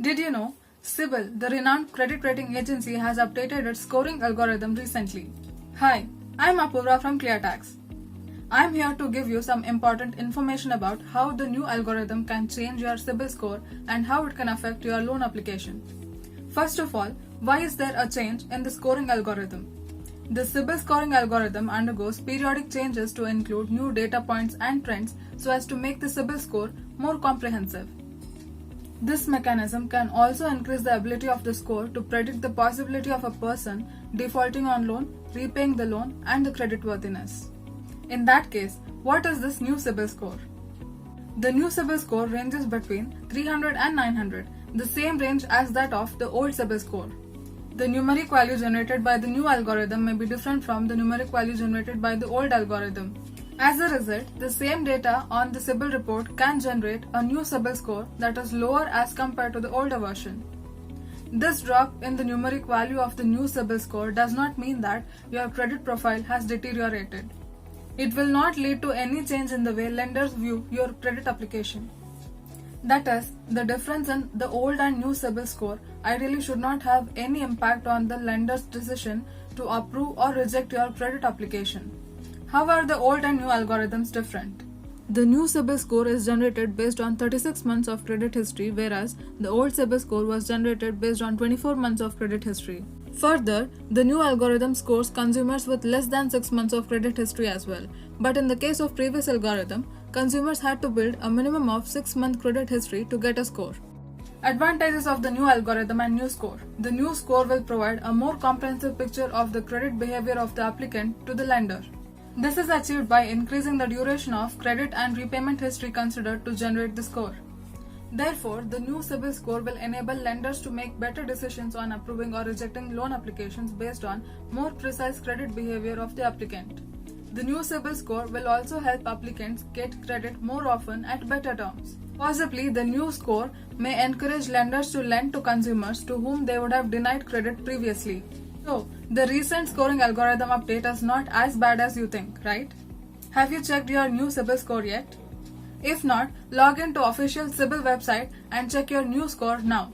Did you know CIBIL, the renowned credit rating agency, has updated its scoring algorithm recently? Hi, I'm Apurva from ClearTax. I'm here to give you some important information about how the new algorithm can change your CIBIL score and how it can affect your loan application. First of all, why is there a change in the scoring algorithm? The CIBIL scoring algorithm undergoes periodic changes to include new data points and trends so as to make the CIBIL score more comprehensive. This mechanism can also increase the ability of the score to predict the possibility of a person defaulting on loan, repaying the loan, and the creditworthiness. In that case, what is this new CIBIL score? The new CIBIL score ranges between 300 and 900, the same range as that of the old CIBIL score. The numeric value generated by the new algorithm may be different from the numeric value generated by the old algorithm. As a result, the same data on the CIBIL report can generate a new CIBIL score that is lower as compared to the older version. This drop in the numeric value of the new CIBIL score does not mean that your credit profile has deteriorated. It will not lead to any change in the way lenders view your credit application. That is, the difference in the old and new CIBIL score ideally should not have any impact on the lender's decision to approve or reject your credit application. How are the old and new algorithms different? The new CIBIL score is generated based on 36 months of credit history, whereas the old CIBIL score was generated based on 24 months of credit history. Further, the new algorithm scores consumers with less than 6 months of credit history as well. But in the case of previous algorithm, consumers had to build a minimum of 6-month credit history to get a score. Advantages of the new algorithm and new score. The new score will provide a more comprehensive picture of the credit behavior of the applicant to the lender. This is achieved by increasing the duration of credit and repayment history considered to generate the score. Therefore, the new CIBIL score will enable lenders to make better decisions on approving or rejecting loan applications based on more precise credit behavior of the applicant. The new CIBIL score will also help applicants get credit more often at better terms. Possibly, the new score may encourage lenders to lend to consumers to whom they would have denied credit previously. So, the recent scoring algorithm update is not as bad as you think, right? Have you checked your new CIBIL score yet? If not, log in to official CIBIL website and check your new score now.